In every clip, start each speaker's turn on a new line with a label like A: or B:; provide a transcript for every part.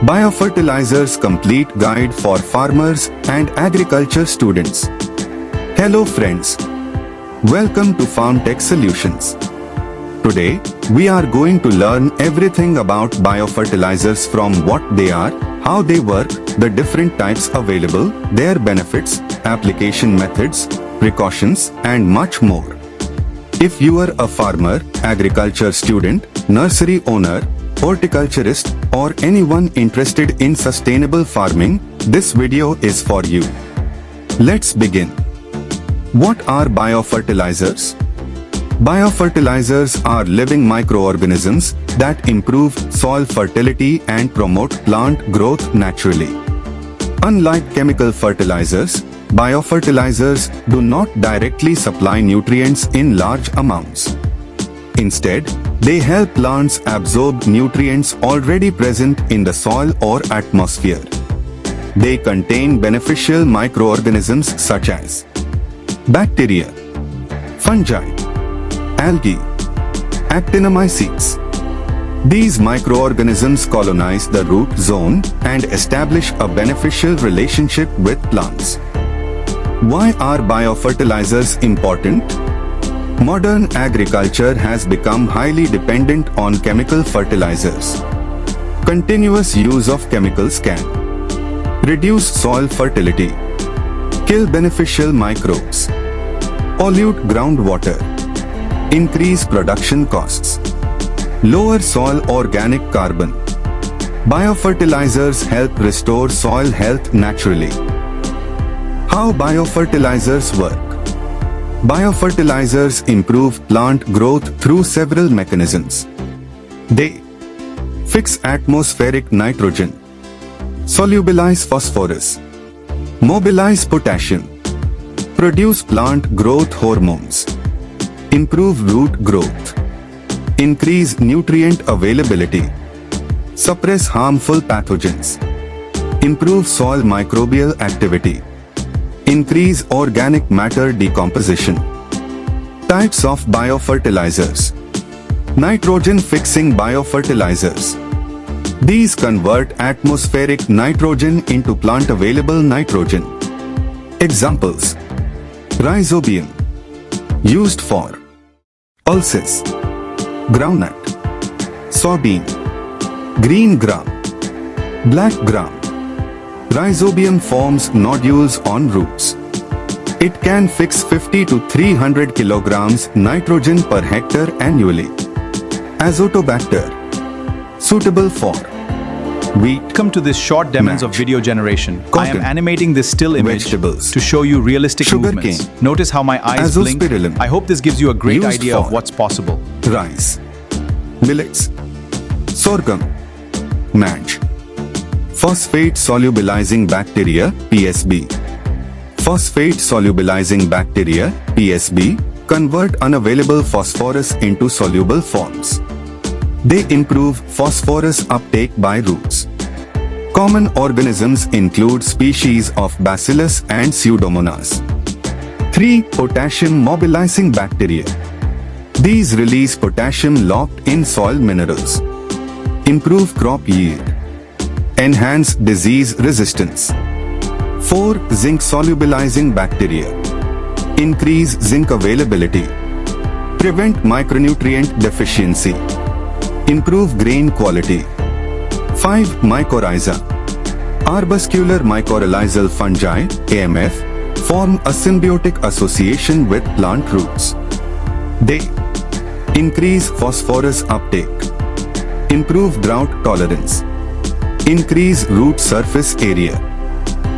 A: Bio-Fertilizers Complete Guide for Farmers and Agriculture Students. Hello friends. Welcome to FarmTech Solutions. Today, we are going to learn everything about biofertilizers, from what they are, how they work, the different types available, their benefits, application methods, precautions, and much more. If you are a farmer, agriculture student, nursery owner, horticulturist, or anyone interested in sustainable farming, this video is for you. Let's begin. What are biofertilizers? Biofertilizers are living microorganisms that improve soil fertility and promote plant growth naturally. Unlike chemical fertilizers, biofertilizers do not directly supply nutrients in large amounts. Instead, they help plants absorb nutrients already present in the soil or atmosphere. They contain beneficial microorganisms such as bacteria, fungi, algae, actinomycetes. These microorganisms colonize the root zone and establish a beneficial relationship with plants. Why are biofertilizers important? Modern agriculture has become highly dependent on chemical fertilizers. Continuous use of chemicals can reduce soil fertility, kill beneficial microbes, pollute groundwater, increase production costs, lower soil organic carbon. Biofertilizers help restore soil health naturally. How biofertilizers work? Biofertilizers improve plant growth through several mechanisms. They fix atmospheric nitrogen, solubilize phosphorus, mobilize potassium, produce plant growth hormones, improve root growth, increase nutrient availability, suppress harmful pathogens, improve soil microbial activity, increase organic matter decomposition. Types of biofertilizers. Nitrogen-fixing biofertilizers. These convert atmospheric nitrogen into plant-available nitrogen. Examples: Rhizobium, used for pulses, groundnut, soybean, green gram, black gram. Rhizobium forms nodules on roots. It can fix 50 to 300 kilograms nitrogen per hectare annually. Azotobacter, suitable for wheat.
B: Welcome to this short demos of video generation.
A: Cotton,
B: I am animating this still image
A: vegetables,
B: to show you realistic
A: sugar
B: movements.
A: cane,
B: Notice how my eyes blink.
A: Azospirillum,
B: I hope this gives you a great
A: used
B: idea of
A: for
B: what's possible.
A: rice, millets, sorghum, match. Phosphate solubilizing bacteria, PSB. Phosphate solubilizing bacteria, PSB, convert unavailable phosphorus into soluble forms. They improve phosphorus uptake by roots. Common organisms include species of Bacillus and Pseudomonas. 3. Potassium mobilizing bacteria. These release potassium locked in soil minerals. Improve crop yield. Enhance disease resistance. 4. Zinc solubilizing bacteria. Increase zinc availability. Prevent micronutrient deficiency. Improve grain quality. 5. Mycorrhiza. Arbuscular mycorrhizal fungi, AMF, form a symbiotic association with plant roots. They increase phosphorus uptake, improve drought tolerance, increase root surface area,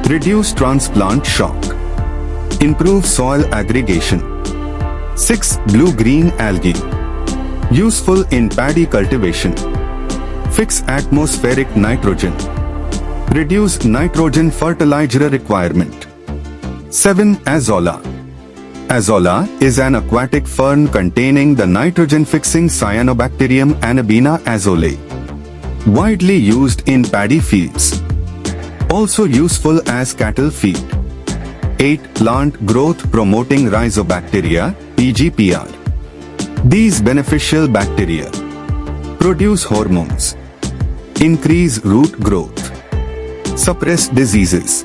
A: reduce transplant shock, improve soil aggregation. 6. Blue-green algae, useful in paddy cultivation, fix atmospheric nitrogen, reduce nitrogen fertilizer requirement. 7. Azolla. Azolla is an aquatic fern containing the nitrogen-fixing Cyanobacterium anabina azole. Widely used in paddy fields. Also useful as cattle feed. 8. Plant growth promoting Rhizobacteria, PGPR. These beneficial bacteria produce hormones, increase root growth, Suppress diseases.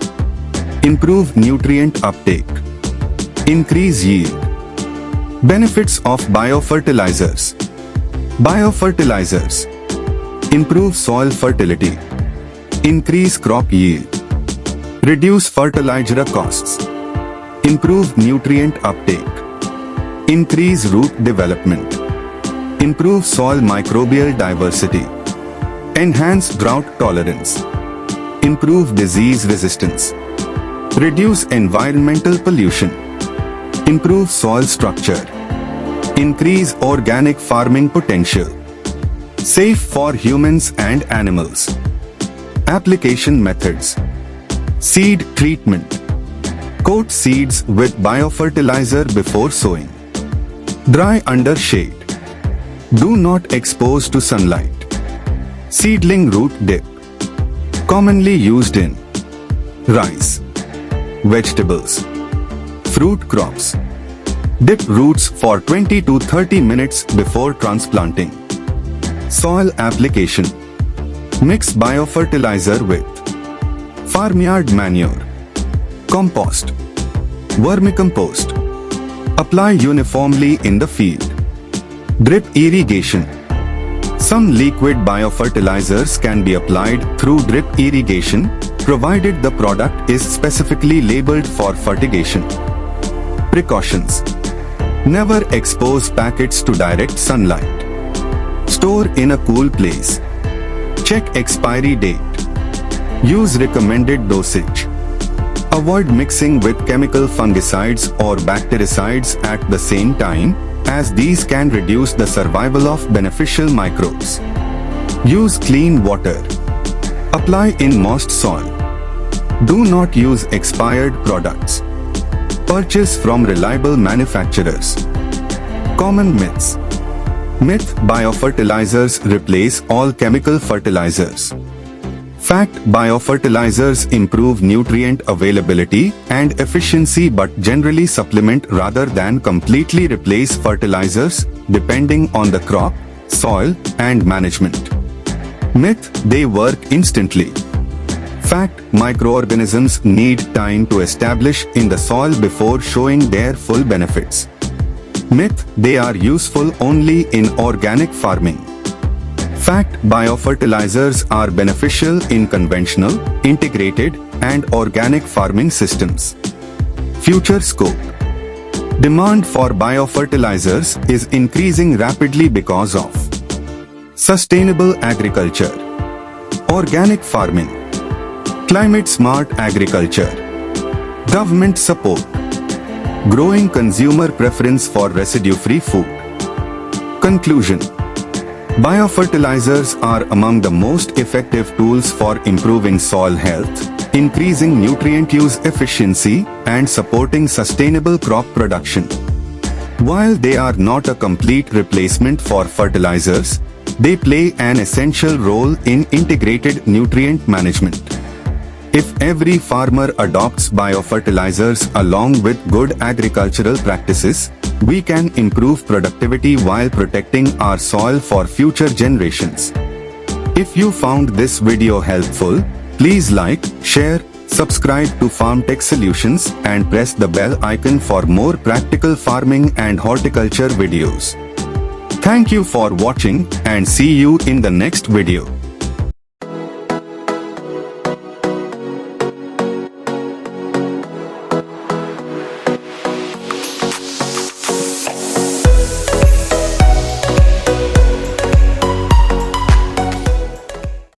A: Improve nutrient uptake. Increase yield. Benefits of biofertilizers. Biofertilizers improve soil fertility, increase crop yield, reduce fertilizer costs, improve nutrient uptake, increase root development, improve soil microbial diversity, enhance drought tolerance, improve disease resistance, reduce environmental pollution, improve soil structure, increase organic farming potential, safe for humans and animals. Application methods. Seed treatment. Coat seeds with biofertilizer before sowing. Dry under shade. Do not expose to sunlight. Seedling root dip. Commonly used in rice, vegetables, fruit crops. Dip roots for 20 to 30 minutes before transplanting. Soil application. Mix biofertilizer with farmyard manure, compost, vermicompost. Apply uniformly in the field. Drip irrigation. Some liquid biofertilizers can be applied through drip irrigation, provided the product is specifically labeled for fertigation. Precautions. Never expose packets to direct sunlight. Store in a cool place. Check expiry date. Use recommended dosage. Avoid mixing with chemical fungicides or bactericides at the same time, as these can reduce the survival of beneficial microbes. Use clean water. Apply in moist soil. Do not use expired products. Purchase from reliable manufacturers. Common myths. Myth: biofertilizers replace all chemical fertilizers. Fact: biofertilizers improve nutrient availability and efficiency but generally supplement rather than completely replace fertilizers, depending on the crop, soil, and management. Myth: they work instantly. Fact: microorganisms need time to establish in the soil before showing their full benefits. Myth: they are useful only in organic farming. Fact: biofertilizers are beneficial in conventional, integrated, and organic farming systems. Future scope. Demand for biofertilizers is increasing rapidly because of sustainable agriculture, organic farming, climate-smart agriculture, government support, growing consumer preference for residue-free food. Conclusion. Biofertilizers are among the most effective tools for improving soil health, increasing nutrient use efficiency, and supporting sustainable crop production. While they are not a complete replacement for fertilizers, they play an essential role in integrated nutrient management. If every farmer adopts biofertilizers along with good agricultural practices, we can improve productivity while protecting our soil for future generations. If you found this video helpful, please like, share, subscribe to FarmTech Solutions and press the bell icon for more practical farming and horticulture videos. Thank you for watching and see you in the next video.